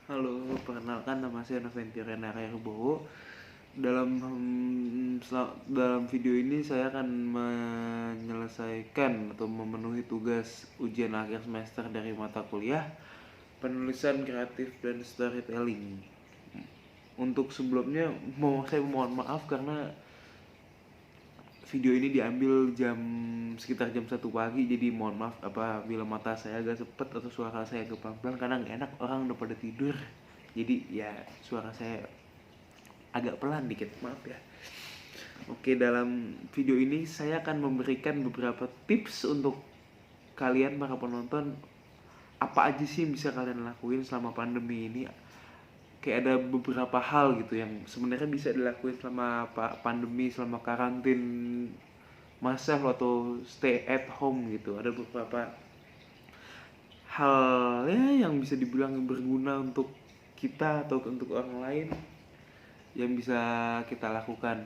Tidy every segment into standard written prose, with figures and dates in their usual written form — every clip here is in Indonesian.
Halo, perkenalkan nama saya Noventian Renara Herbowo. Dalam video ini saya akan menyelesaikan atau memenuhi tugas ujian akhir semester dari mata kuliah penulisan kreatif dan storytelling. Untuk sebelumnya saya mohon maaf karena video ini diambil sekitar jam 1 pagi, jadi mohon maaf apabila mata saya agak sepet atau suara saya agak pelan-pelan karena nggak enak, orang udah pada tidur. Jadi ya suara saya agak pelan dikit, maaf ya. Oke, dalam video ini saya akan memberikan beberapa tips untuk kalian para penonton. Apa aja sih yang bisa kalian lakuin selama pandemi ini? Kayak ada beberapa hal gitu yang sebenarnya bisa dilakuin selama pandemi, selama karantin masa atau stay at home gitu. Ada beberapa hal ya yang bisa dibilang berguna untuk kita atau untuk orang lain yang bisa kita lakukan.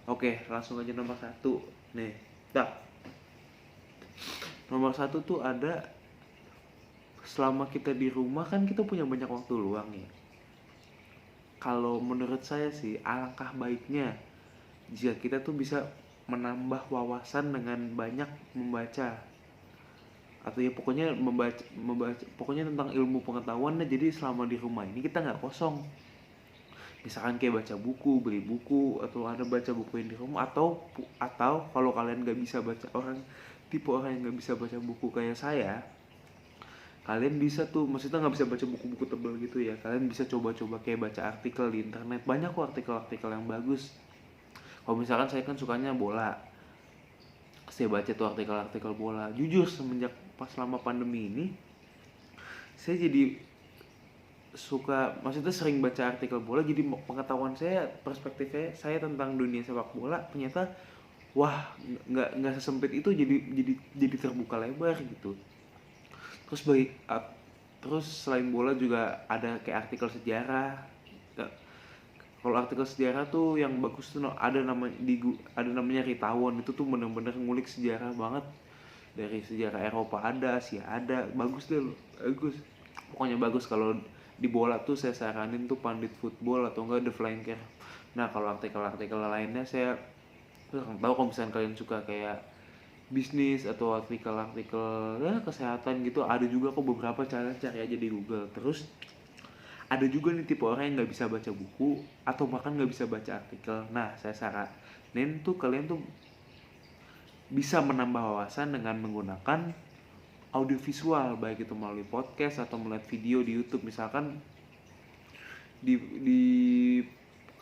Oke, langsung aja nomor satu nih. Nomor satu tuh ada, selama kita di rumah kan kita punya banyak waktu luang ya. Kalau menurut saya sih alangkah baiknya jika kita tuh bisa menambah wawasan dengan banyak membaca, atau ya pokoknya membaca pokoknya tentang ilmu pengetahuan. Jadi selama di rumah ini kita nggak kosong. Misalkan kayak baca buku, beli buku, atau ada baca buku yang di rumah, atau kalau kalian nggak bisa baca, tipe orang yang nggak bisa baca buku kayak saya, kalian bisa tuh, maksudnya nggak bisa baca buku-buku tebal gitu ya, kalian bisa coba-coba kayak baca artikel di internet. Banyak kok artikel-artikel yang bagus. Kalau misalkan saya kan sukanya bola, saya baca tuh artikel-artikel bola. Jujur semenjak pas lama pandemi ini saya jadi suka, maksudnya sering baca artikel bola, jadi pengetahuan saya, perspektifnya saya tentang dunia sepak bola ternyata wah, nggak sesempit itu, jadi terbuka lebar gitu. Terus terus selain bola juga ada kayak artikel sejarah. Kalau artikel sejarah tuh yang bagus tuh ada namanya Ritawon. Itu tuh bener-bener ngulik sejarah banget, dari sejarah Eropa ada, Asia ada. Bagus deh, bagus, pokoknya bagus. Kalau di bola tuh saya saranin tuh Pandit Football atau enggak The Flanker. Nah, kalau artikel-artikel lainnya saya kurang tahu. Kalau misalnya kalian suka kayak bisnis atau artikel-artikel ya kesehatan gitu, ada juga kok beberapa. Cara cari aja di Google. Terus ada juga nih tipe orang yang nggak bisa baca buku atau bahkan nggak bisa baca artikel. Nah, saya saranin tuh kalian tuh bisa menambah wawasan dengan menggunakan audiovisual, baik itu melalui podcast atau melihat video di YouTube. Misalkan di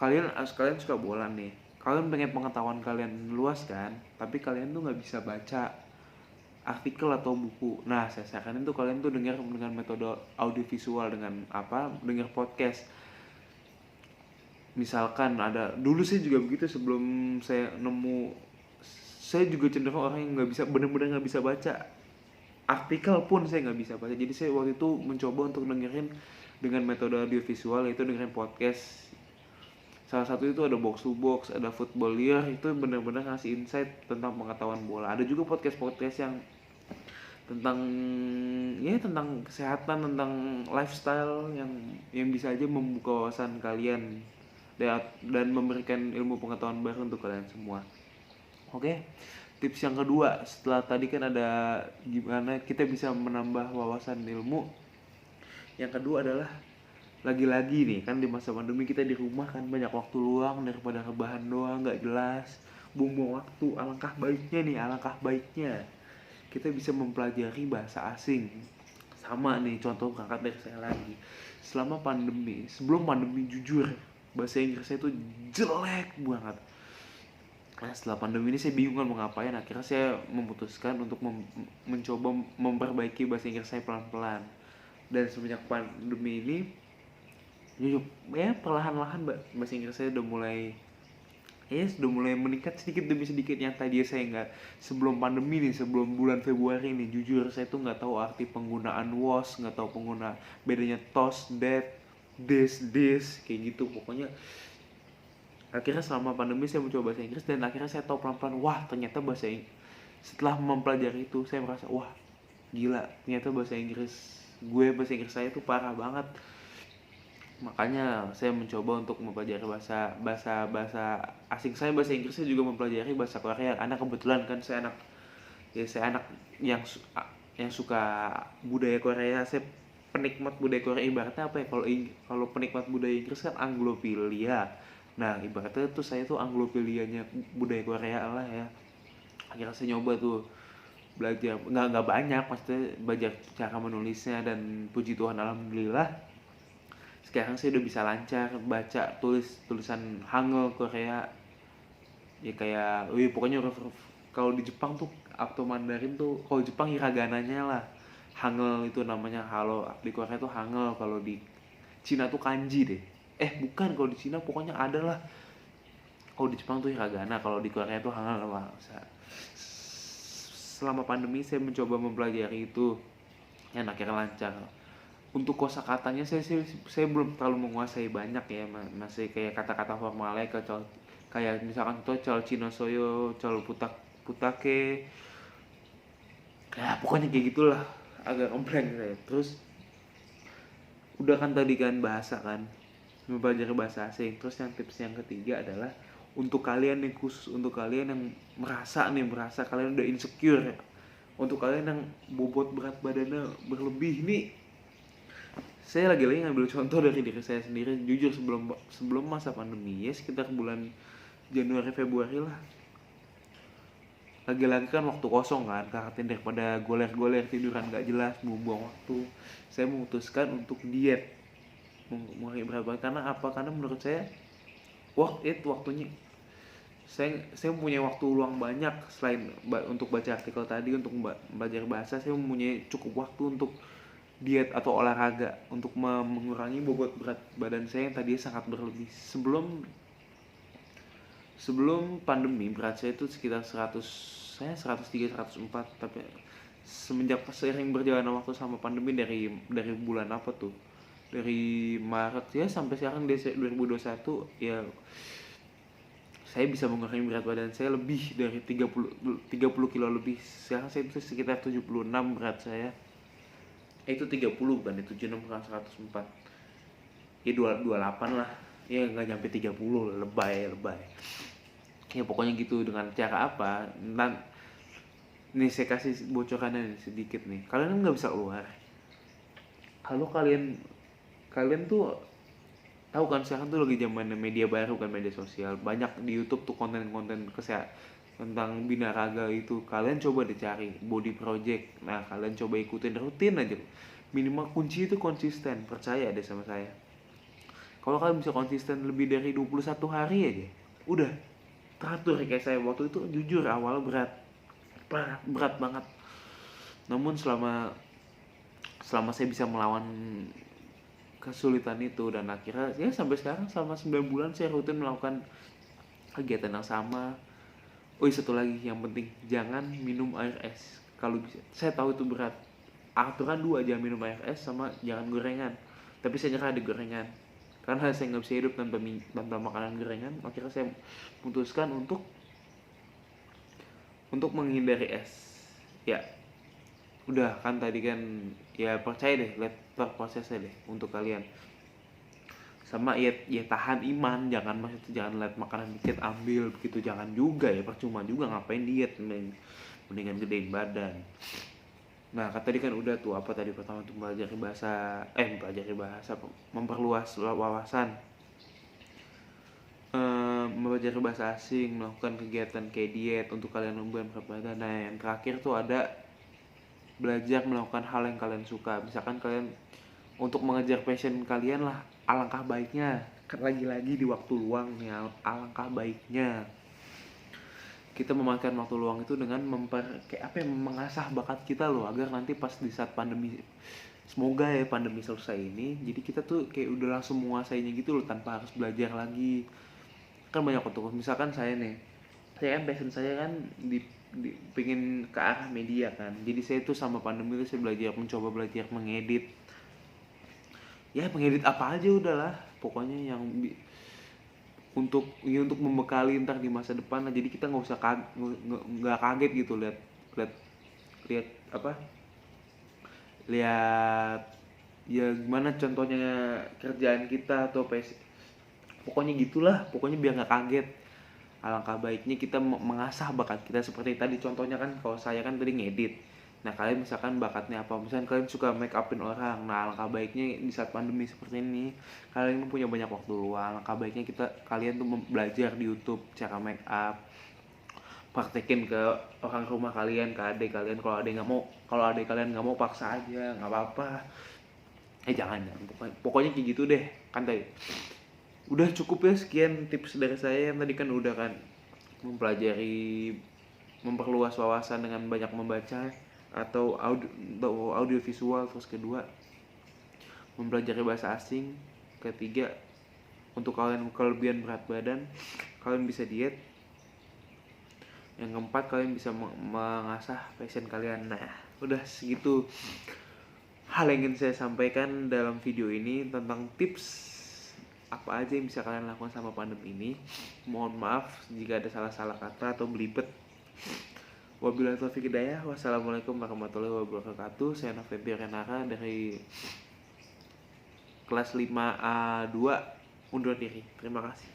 kalian suka bola nih, kalian pengen pengetahuan kalian luas kan, tapi kalian tuh nggak bisa baca artikel atau buku. Nah, saya saranin tuh kalian tuh dengar dengan metode audiovisual, dengan dengar podcast. Misalkan ada, dulu saya juga begitu sebelum saya nemu, saya juga cenderung orang yang nggak bisa, bener-bener nggak bisa baca artikel pun saya nggak bisa baca. Jadi saya waktu itu mencoba untuk dengerin dengan metode audiovisual, yaitu dengerin podcast. Salah satu itu ada Box to Box, ada Footballier. Itu benar-benar ngasih insight tentang pengetahuan bola. Ada juga podcast yang tentang tentang kesehatan, tentang lifestyle, yang bisa aja membuka wawasan kalian dan memberikan ilmu pengetahuan baru untuk kalian semua. Oke. Tips yang kedua, setelah tadi kan ada gimana kita bisa menambah wawasan ilmu, yang kedua adalah, lagi-lagi nih kan di masa pandemi kita di rumah kan banyak waktu luang, daripada rebahan doang nggak jelas, buang-buang waktu. Alangkah baiknya kita bisa mempelajari bahasa asing. Sama nih, contoh berangkat dari saya lagi. Sebelum pandemi, jujur bahasa Inggris saya tuh jelek banget. Nah, setelah pandemi ini saya bingung kan mau ngapain. Akhirnya saya memutuskan untuk mencoba memperbaiki bahasa Inggris saya pelan-pelan. Dan semenjak pandemi ini, ya perlahan-lahan bahasa Inggris saya sudah mulai meningkat sedikit demi sedikit. Yang tadi saya nggak, sebelum pandemi nih, sebelum bulan Februari nih, jujur saya tuh nggak tahu arti penggunaan was, nggak tahu bedanya tos, that, this kayak gitu. Pokoknya akhirnya selama pandemi saya mencoba bahasa Inggris, dan akhirnya saya tahu pelan-pelan, wah ternyata setelah mempelajari itu saya merasa, wah gila, ternyata bahasa Inggris saya tuh parah banget. Makanya saya mencoba untuk mempelajari bahasa bahasa bahasa asing saya, bahasa Inggris. Saya juga mempelajari bahasa Korea karena kebetulan kan saya anak yang yang suka budaya Korea. Saya penikmat budaya Korea. Ibaratnya apa ya, kalau penikmat budaya Inggris kan Anglofilia. Nah ibaratnya tuh saya tuh Anglophilianya budaya Korea lah ya. Akhirnya saya nyoba tuh belajar, nggak banyak, maksudnya belajar cara menulisnya, dan puji Tuhan alhamdulillah sekarang saya udah bisa lancar baca tulisan Hangul Korea. Ya kayak pokoknya kalau di Jepang tuh atau Mandarin tuh, kalau Jepang hiragananya lah Hangul itu namanya. Halo di Korea tuh Hangul, kalau di Cina tuh kanji deh. Bukan, kalau di Cina pokoknya ada lah. Kalau di Jepang tuh hiragana, kalau di Korea tuh Hangul lah. Selama pandemi saya mencoba mempelajari itu, yang akhirnya lancar. Untuk kosakatanya saya belum terlalu menguasai banyak ya, masih kayak kata-kata formalnya kayak misalkan tuh col cino soyo, col putake, ya pokoknya kayak gitulah, agak kompleks saya. Terus udah kan tadi kan bahasa kan, mempelajari bahasa asing. Terus yang tips yang ketiga adalah untuk kalian nih, khusus untuk kalian yang merasa kalian udah insecure ya. Untuk kalian yang bobot berat badannya berlebih nih, saya lagi-lagi ngambil contoh dari diri saya sendiri. Jujur sebelum masa pandemi ya, sekitar bulan Januari Februari lah, lagi-lagi kan waktu kosong kan, karena daripada goler-goler tiduran gak jelas buang waktu, saya memutuskan untuk diet, mengurangi berat badan. Karena apa? Karena menurut saya waktunya saya punya waktu luang banyak. Selain untuk baca artikel tadi, untuk belajar bahasa, saya mempunyai cukup waktu untuk diet atau olahraga, untuk mengurangi bobot berat badan saya yang tadinya sangat berlebih. Sebelum pandemi berat saya itu sekitar 103 104, tapi semenjak seiring berjalannya waktu sama pandemi, dari bulan apa tuh, dari Maret ya sampai sekarang 2021 ya, saya bisa mengurangi berat badan saya lebih dari 30 kilo lebih. Sekarang saya itu sekitar 76 berat saya. Itu 30 bukan, itu 76 bukan 104. Ya 28 lah. Ya nggak nyampe 30, lebay. Ya pokoknya gitu. Dengan cara apa? Nih saya kasih bocorannya nih, sedikit nih. Kalian kan nggak bisa keluar. Kalau kalian tuh tahu kan sekarang tuh lagi zaman media baru kan, media sosial. Banyak di YouTube tuh konten-konten kesehatan tentang binaraga itu. Kalian coba dicari body project. Nah kalian coba ikutin rutin aja. Minimal kunci itu konsisten. Percaya deh sama saya. Kalau kalian bisa konsisten lebih dari 21 hari aja, udah teratur. Kayak saya waktu itu, jujur awal berat banget. Namun selama saya bisa melawan kesulitan itu, dan akhirnya ya sampai sekarang selama 9 bulan saya rutin melakukan kegiatan yang sama. Satu lagi yang penting, jangan minum air es. Kalau bisa, saya tahu itu berat. Aturan 2, jangan minum air es sama jangan gorengan. Tapi saya nyerah di gorengan. Karena saya nggak bisa hidup tanpa makanan gorengan. Akhirnya saya memutuskan untuk menghindari es. Ya, udah kan tadi kan, ya percaya deh, lihat prosesnya deh untuk kalian. Sama ya tahan iman, jangan lihat makanan dikit ambil begitu, jangan juga ya, percuma juga ngapain diet, mendingan gedein badan. Nah tadi kan udah tuh, apa tadi pertama tuh, mempelajari bahasa, memperluas wawasan, mempelajari bahasa asing, melakukan kegiatan kayak diet untuk kalian membuat berat badan. Nah yang terakhir tuh ada belajar melakukan hal yang kalian suka. Misalkan kalian untuk mengejar passion kalian lah, alangkah baiknya kan, lagi-lagi di waktu luang nih, alangkah baiknya kita memakan waktu luang itu dengan mengasah bakat kita loh, agar nanti pas di saat pandemi, semoga ya pandemi selesai ini, jadi kita tuh kayak udah langsung menguasainya gitu loh, tanpa harus belajar lagi. Kan banyak tuh, misalkan saya kan passion saya kan pengen ke arah media kan, jadi saya tuh sama pandemi itu saya mencoba belajar mengedit. Ya mengedit apa aja udahlah, pokoknya yang untuk membekali ntar di masa depan lah. Jadi kita nggak usah nggak kaget gitu lihat lihat lihat ya gimana contohnya kerjaan kita atau pokoknya gitulah, pokoknya biar nggak kaget. Alangkah baiknya kita mengasah bakat kita seperti tadi contohnya kan, kalau saya kan tadi ngedit. Nah kalian misalkan bakatnya apa, misalkan kalian suka make upin orang, nah alangkah baiknya di saat pandemi seperti ini kalian punya banyak waktu luang, alangkah baiknya kalian tuh belajar di YouTube cara make up, praktekin ke orang rumah kalian, ke adik kalian. Kalau adik kalian nggak mau paksa aja, nggak apa-apa. Jangan, pokoknya kayak gitu deh. Kan tadi udah cukup ya, sekian tips dari saya. Yang tadi kan udah kan mempelajari, memperluas wawasan dengan banyak membaca atau audio visual. Terus kedua, mempelajari bahasa asing. Ketiga, untuk kalian kelebihan berat badan, kalian bisa diet. Yang keempat, kalian bisa mengasah passion kalian. Nah, udah segitu hal yang ingin saya sampaikan dalam video ini tentang tips apa aja yang bisa kalian lakukan sama pandemi ini. Mohon maaf jika ada salah-salah kata atau belibet. Wabillahi taufiq hidayah. Wassalamualaikum warahmatullahi wabarakatuh. Saya November Renara dari kelas 5A2 undur diri. Terima kasih.